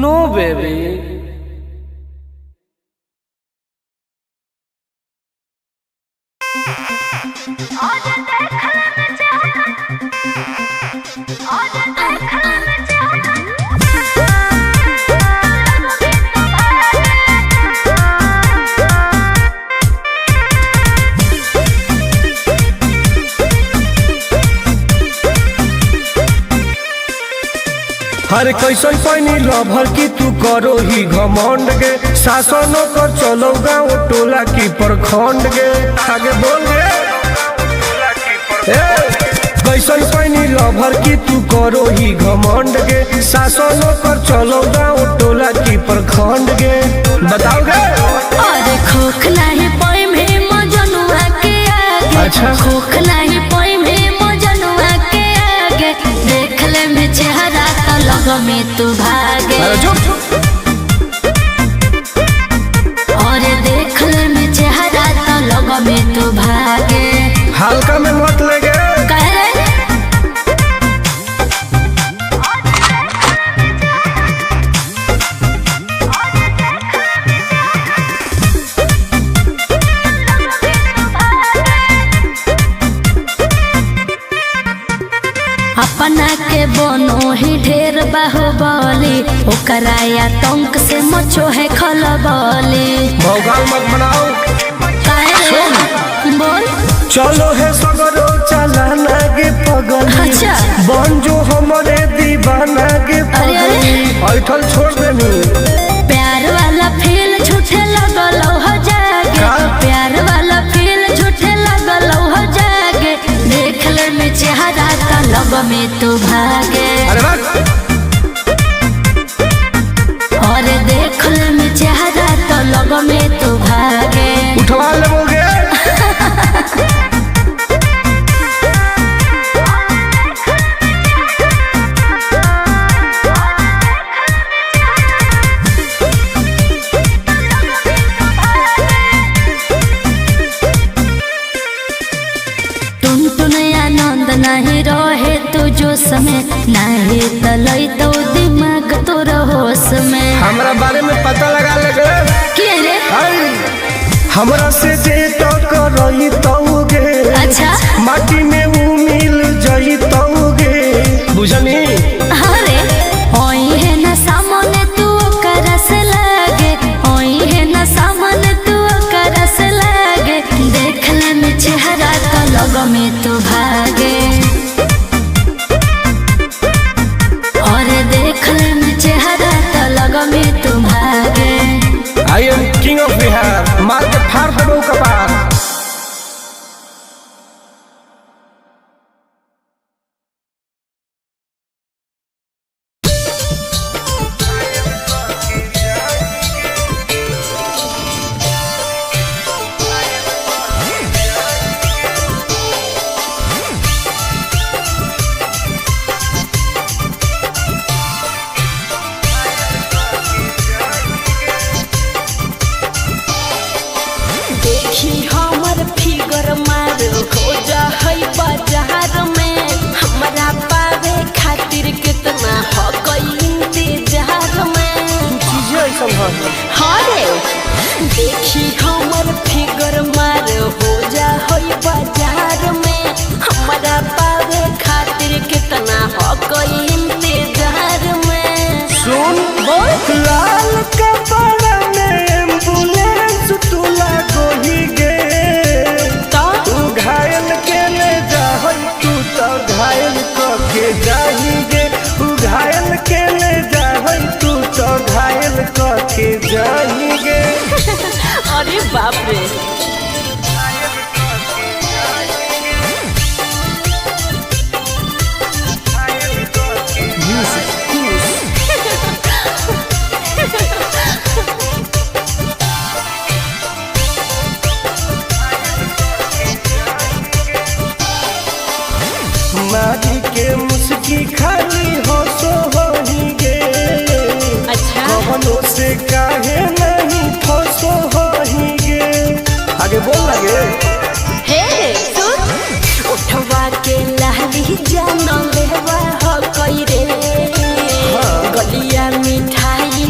नो baby. हर कैसन पैनी lover की तू करो ही घमंड गे, शासनों कर चलो गाँव टोला की प्रखंड गे। आगे बोल गे। कैसन पैनी लभर की तू करो ही घमंड गे, शासनों कर चलो गाँव टोला की प्रखंड गे। बताओ गे। अरे खोख नहीं पोई में मजनुआ के आगे। अच्छा खोख नहीं पोई में मजनुआ के आगे। देख ले में चेहरा तो लग में तू भागे। और देख ले में चेहरा तो लग में तू भागे। हल्का में मत लगे। अपना के बनो ही ढेर बाहुबली, ओकरा आतंक से मचो है खलबली। भौकाल मत बनाओ। बोल चलो है सगरो चलाना गे पगली। अच्छा। बन जो हमारे दीवाना गे पगली। ऐठल छोड़ देनी। प्यार वाला फील झूठे लगल हो जागे। प्यार वाला फील झूठे लगल हो जागे। देख ले में चेहरा तो लग में तू भागे। और देख ले में चेहरा तो लग में तू भागे। उठवा लोगे। नहीं रहे तू जो समय नहीं तलई तो दिमाग तो होश में। हमरा बारे में पता लगा लगे। क्या रे? हमरा से जे टकराई तौगे। अच्छा माटी में वो मिल जाई तौगे। बुझनी? अरे ओई है ना सामने तू ओकरा से लागे। ओई है ना सामने तू ओकरा से लागे। देख ले में चेहरा तो लग में तू भागे। I am king of Bihar, मार के फाड़ देबो कपार। देखी हमर फिगर मार हो जा होई बाजार में। हमारा पावे खातिर कितना हो कोई इंतजार में। सुन बोल। लाल कपड़ा में एम्बुलेंस तुला गोही गे। तू घायल के ले जा तू तो घायल के जाही गे। तू घायल के ले जा तू तो घायल के जाही गे। अरे बाप रे। मारी के मुस्की खाली हो सो होही गे। अच्छा कवनो से काहे नहीं फसो होही गे। आगे बोल लगे। हे सुन उठवा के लहरी जान लेवा हो कोई रे। गलिया मिठाई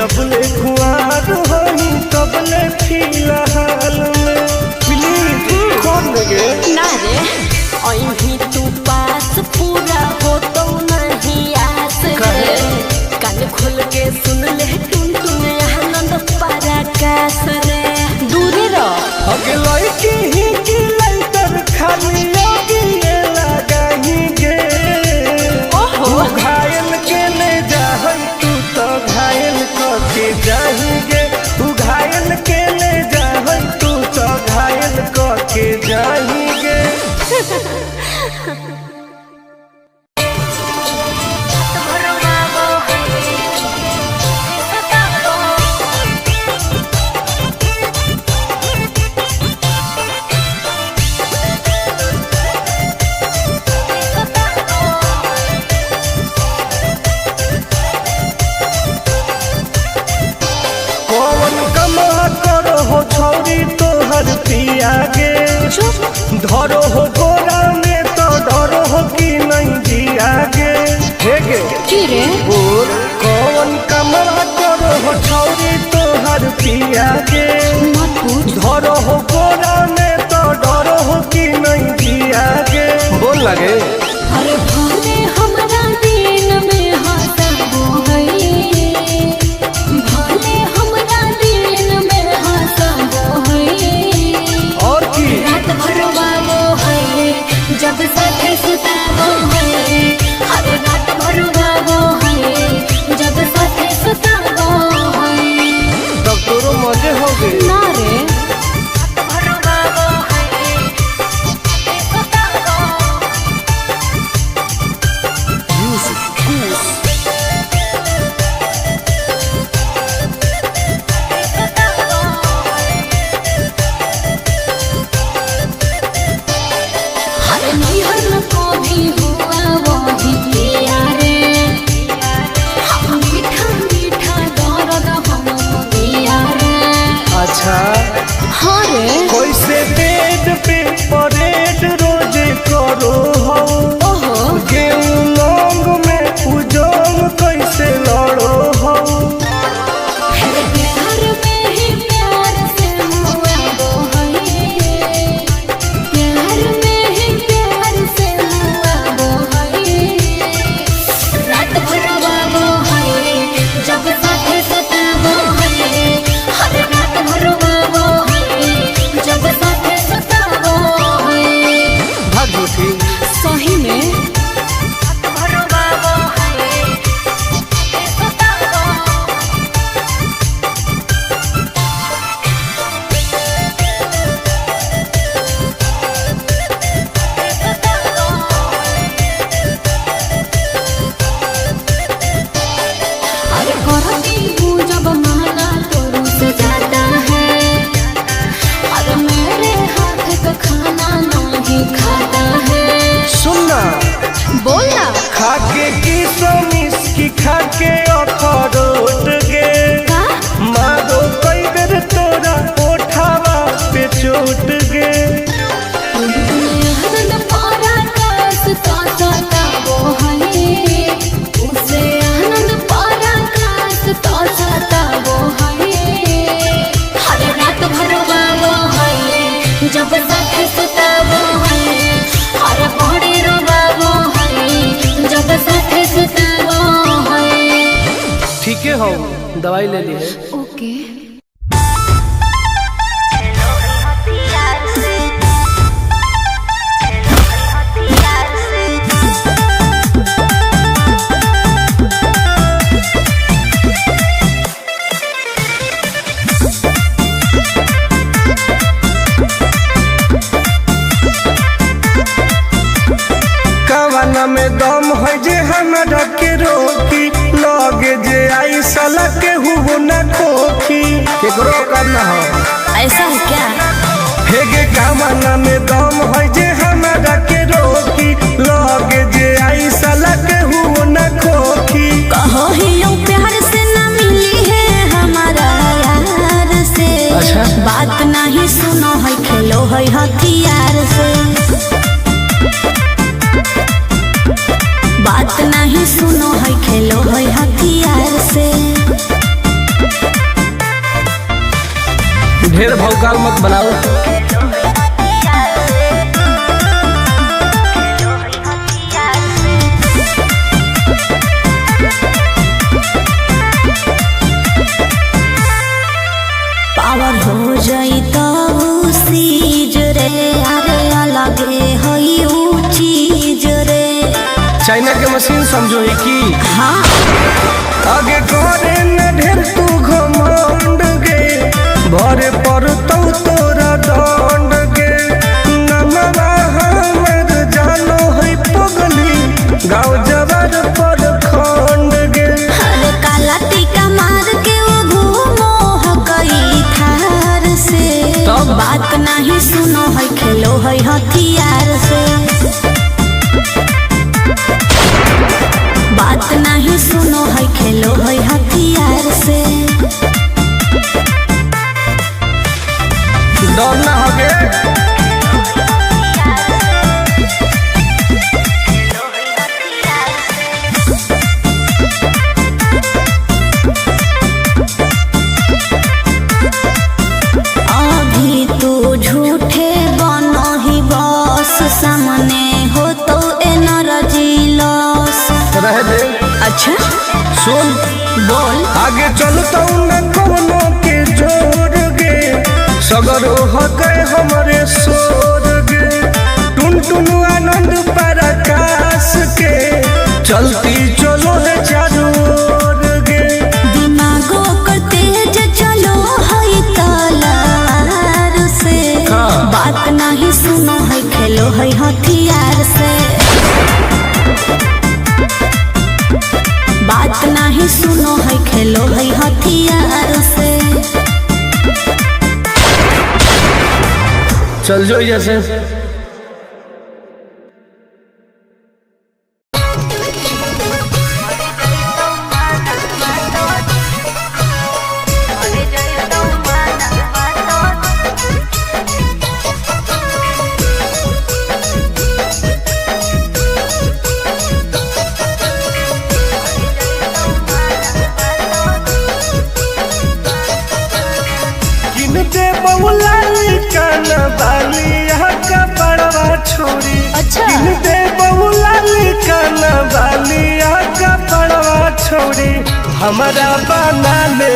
जबले कुआर होई तबले फिलहाल में प्लीज कौन लगे ना रे अहीं तू पास पूरा हो तो नहीं आस रे कान खोल के सुन ले टुन टुन आनंद पराकाश रे दूर रह अगे लड़की ही की लइतर खाली लगिए लगाएंगे ओहो घायल के ले जाहई तू तो घायल करके जाएंगे तू घायल के ले जाहई तू तो घायल करके जाएंगे पियागे धरो हो गोरा में तो डरो हो कि नहीं जियागे हेगे रे बोल कौन कमरा करो हो छौरी तो हर पियागे मत पूछ धरो हो गोरा में तो डरो हो कि नहीं जियागे बोल लगे अरे भले हमरा दिन में हंसबो है भले हमरा दिन में हंसबो है और की रात भर बाबो है जब साथे सुताबो है हर रात भर बाबो है जब साथे सुताबो है तब तोरो मजे हो गए ना रे भर बाबो है सुताबो हर निहर को भी हुआ वही पिया रे हम मीठा मीठा दर्द हम दिया रे अच्छा हाँ रे कैसे बेड पे परेड रोज करो हो ओहो गेहूं लौंग में उजोंग कैसे लड़ो हो फिर प्यार में ही प्यार से हुआ वो है प्यार में ही प्यार से हुआ वो है रात भर वो है जब साथे सताबो है हर रात भर वो है जब साथे सताबो है भाग उठी सही में भर वो है सताबो अरे करती हूँ जब माना तो रुस जाता है अरे मेरे हाथ का खाना नहीं खाता है सुनना बोलना खाके की सोमिस की खाके अखरोट गे का मारो कई बेर तोरा ओठावा पे चोट गे आनंद पराकाश का सताबो है उसे आनंद पराकाश का सताबो है हर रात भर बाबो है जब साथे सुताबो है हर बड़ी रोबाबो है जब साथे सुताबो है ठीक है हो दवाई ले ली है ओके कवाना में दम है जे हमरा के रोकी लगे जे आई साला के हुबो न खोखी केकरो करना हो ऐसा है क्या हेगे कवाना में दम है जे हमरा के रोकी लगे जे आई साला के हुबो न खोखी कहो ही प्यार से न मिली है हमारा यार से अच्छा बात नहीं सुनो है खेलो है हथियार से बात नहीं सुनो है खेलो है हथियार से ढेर भौकाल मत बनाओ। पावर हो जाई तो सीज रे, अरे अलगे हई ऊ चीज रे। चाइना के मशीन समझो ही की हाँ आगे करे न ढेर तू घमंड गे, भरे पर तो तोरा दंड गे। नमवा हमर जानो है पगली, गाँव जबर पर खंड गे। अरे काला टीका मार के वो घूमो हकई थार से, तो बात नहीं सुनो है खेलो है हथियार से। बात नहीं सुनो है खेलो है हथियार से। डर ना होगे अभी तू झूठे बनो ही बस, सामने हो तो एनर्जी लॉस। रह दे अच्छा सुन बोल। आगे चलता न कोनो के जोर गे, सगर हो गए हमारे सोर गे। टुन टुन आनंद पराकाश के, चलती चलो है चारों ओर गे। दिमागो कर तेज चलो है तलवार से, हाँ। बात नहीं सुनो है खेलो है हथियार से। बात नहीं सुनो है खेलो है हथियार से। चल जो जैसे छोड़ी। अच्छा। दे बहुला काना बालिया का पड़वा छोड़ी, हमारा बना ले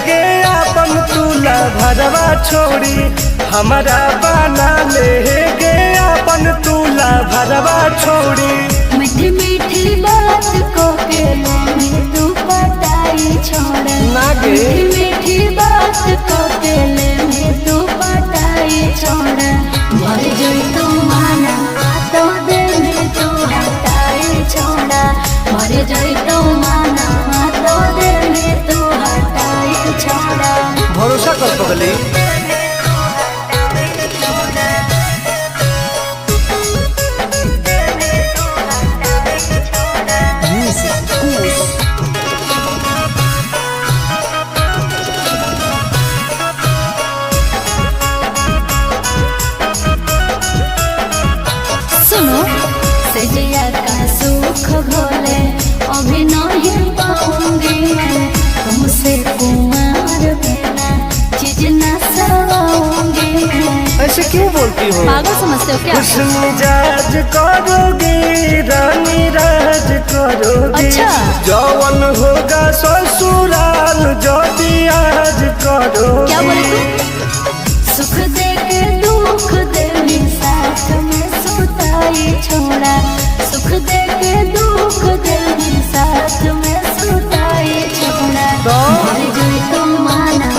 गे अपन तुला भरवा छोड़ी। हमारा बना ले गे अपन तुला भरवा छोड़ी। मीठी मीठी बात को के में तू पटाई छोड़ ना गे। मीठी मीठी बात को के में तू पटाई छोड़। भर जोई तू माना तो दे में तू हटाई छोड़ा। भर जोई तू माना तो दे में तू हटाई छोड़ा। भरोसा कर पगली। सुनो सजिया का सुख भोले अभी नहीं पाऊंगी मैं, तुमसे कुमार बिना चीज न सवाऊंगी मैं। ऐसे क्यों बोलती हो? पागल समझते हो क्या? कुछ मिजाज करोगी रानी राज करोगी। अच्छा। जौवन होगा ससुराल जो आज करोगी। क्या बोले तू? सुख दे के दुख दे साथ में सुताई छोड़ा। सुख दे के दुख दे साथ में सुताई छोड़ा। भर जोई तू माना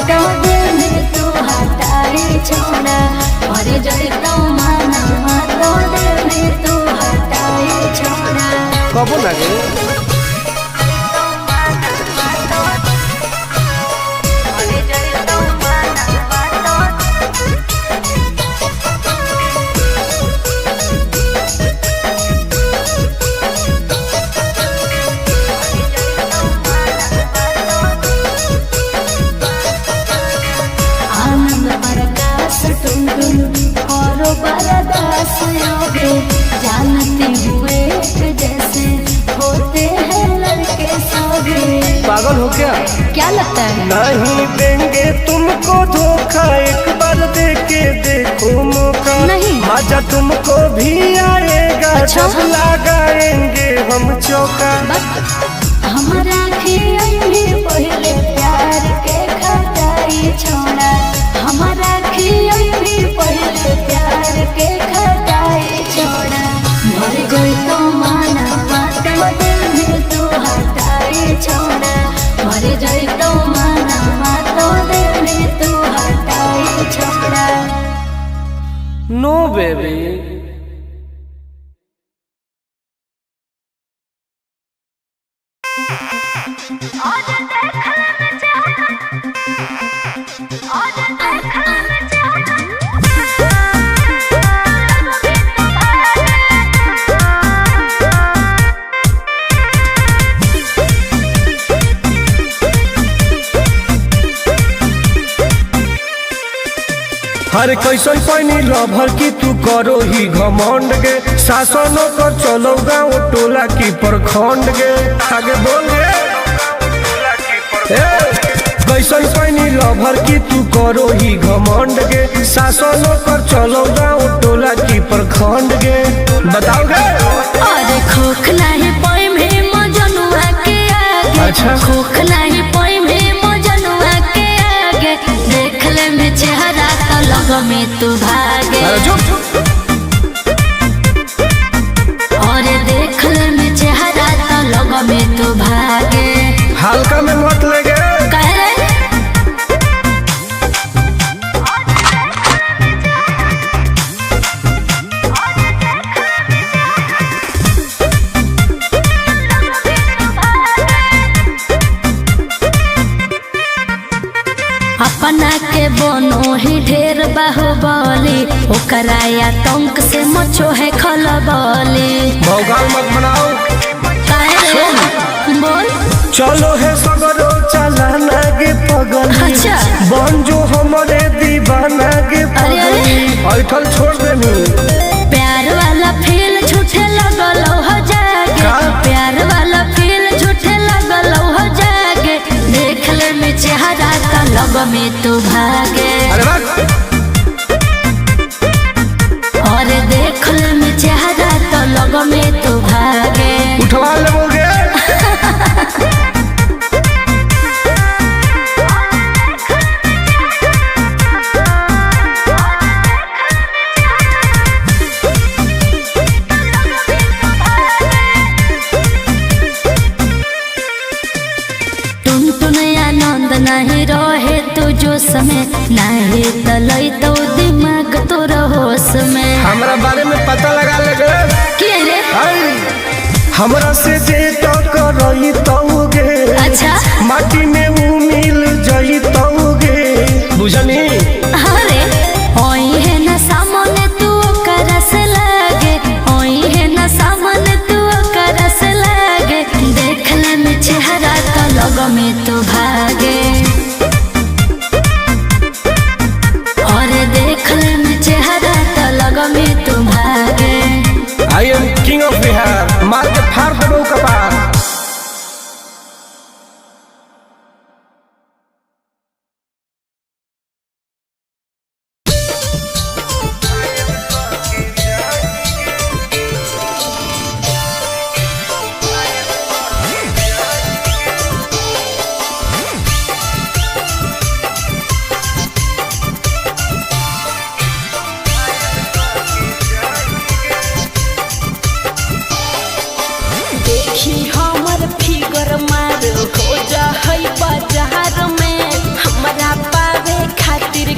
तो दे में तू हटाई छोड़ा। भर जोई तू माना तो दे में तू हटाई छोड़ा। कबो लगे आनंद प्रकाश टुन टुन करो बरदास योगे। जानते हुए जैसे होते हैं लड़के सभी। पागल हो क्या? क्या लगता है? नहीं देंगे तुमको धोखा मजा तुमको भी आएगा जब लगाएंगे हम चौका। हमारा खियाई पहले प्यार के खटाई छोड़ा, हमारा खियाई पहले प्यार के खटाई छोड़ा। मर गई तो माना माता दिल में तू हटाई छोड़ा, मर गई तो माना माता दिल में तू हटाई छोड़ा। नो बेबी हर कैसन पैनी लभर की तू करो ही घमंड गे, शासनों कर चलो गाँव टोला की प्रखंड गे। आगे बोल गे कैसन पैनी लभर की तू करो ही घमंड गे, शासनों कर चलो गाँव टोला की प्रखंड गे। बताओ गे अरे खोख नहीं पाई में मजनुआ के आगे, अच्छा खोख नहीं पाई में मजनुआ के आगे। देख ले में चेहरा तो लग में तू भागे, और देख ले में चेहरा तो लग में तू भागे। हल्का में मत लगे कह रहे अपना के बनो ही ढेर बाहुबली, ओकरा आतंक से मचो है खलबली। भौकाल मत बनाओ बोल चलो है सगरो चलाना गे पगली, अच्छा बन जो हमारे दीवाना गे पगली। ऐठल छोड़ देनी प्यार वाला फील झूठे लगल हो जागे, प्यार वाला फील झूठे लगल हो जागे। देख ले में चेहरा का लग में तू भागे, और देख ले में चेहरा तो लग में तू भागे। उठवा लोगे नहीं रहे तू जो समय नहीं तलई तो दिमाग तो होश में। हमरा बारे में पता लगा लगे के रे हमरा से जे तो करई तौगे, अच्छा माटी में ऊ मिल जई तौगे बुझनी। अरे ओई है ना सामने तू करस लागे, ओई है ना सामने तू करस लागे। देख ले में चेहरा तो लग में तू भागे, और देख ले में चेहरा तो लग में तू भागे। I am king of Bihar, मार के फाड़ दो कपार। देखी हमर फिगर मार हो जा होई बाजार में, हमरा पावे खातिर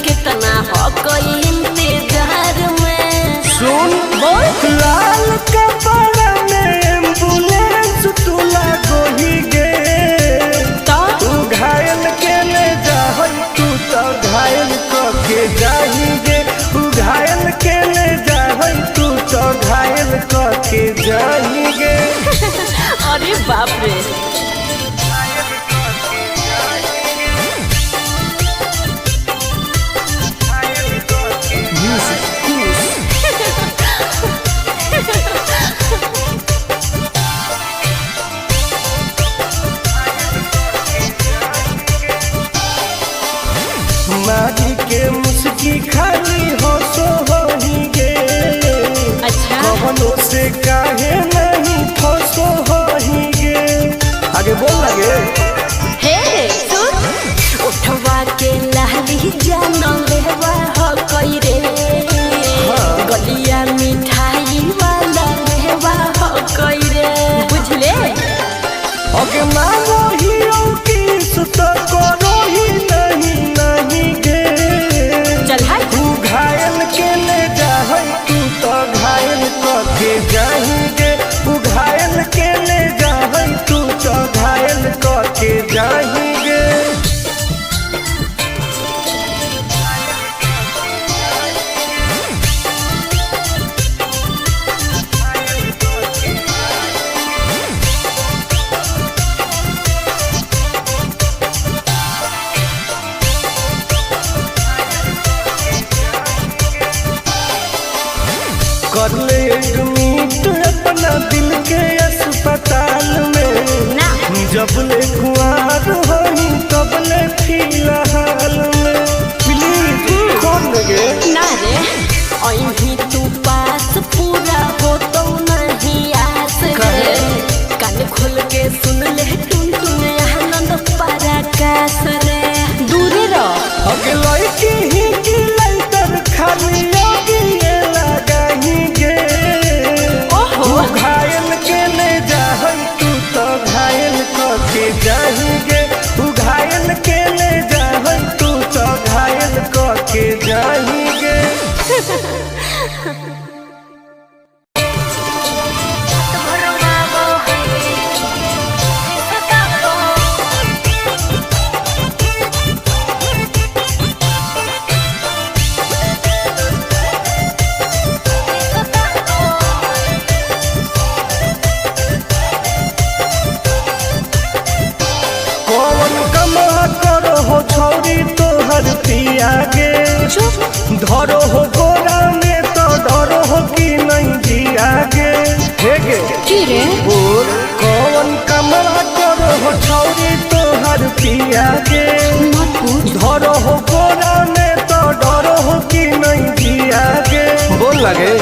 कितना हो गई इंतजार में। सुन बोल लाल कपड़ा में एम्बुलेंस तुला गोही गे, तू घायल के ले जा तू तो घायल के जाही गे, तू घायल के ले जा तू तो घायल के जाही गे। अरे बाप रे कर ले एडमिट अपना दिल के अस्पताल में ना जब ले कुआर होई तब ले फिलहाल में प्लीज कौन लगे ना रे अहीं तू पास पूरा हो तो नहीं आस रे कान खोल के सुन ले टुन टुन आनंद पराकाश रे दूर रह अगला की ही की लाइटर खाली योगी लगाही गे ओहो घायल के ले जाहई तू तो घायल के जाही गे तू घायल के ले जाहई तू तो घायल के जाही गे कौन कमा करो हो छौरी तोहर पिया गे धरो हो गोरा में तो डरो हो कि नहीं जिया गे हे गे की रे बोल कौन कमा करो हो छौरी तोहर पिया गे मत पूछ धरो हो गोरा में तो डरो हो कि नहीं जिया गे बोल लगे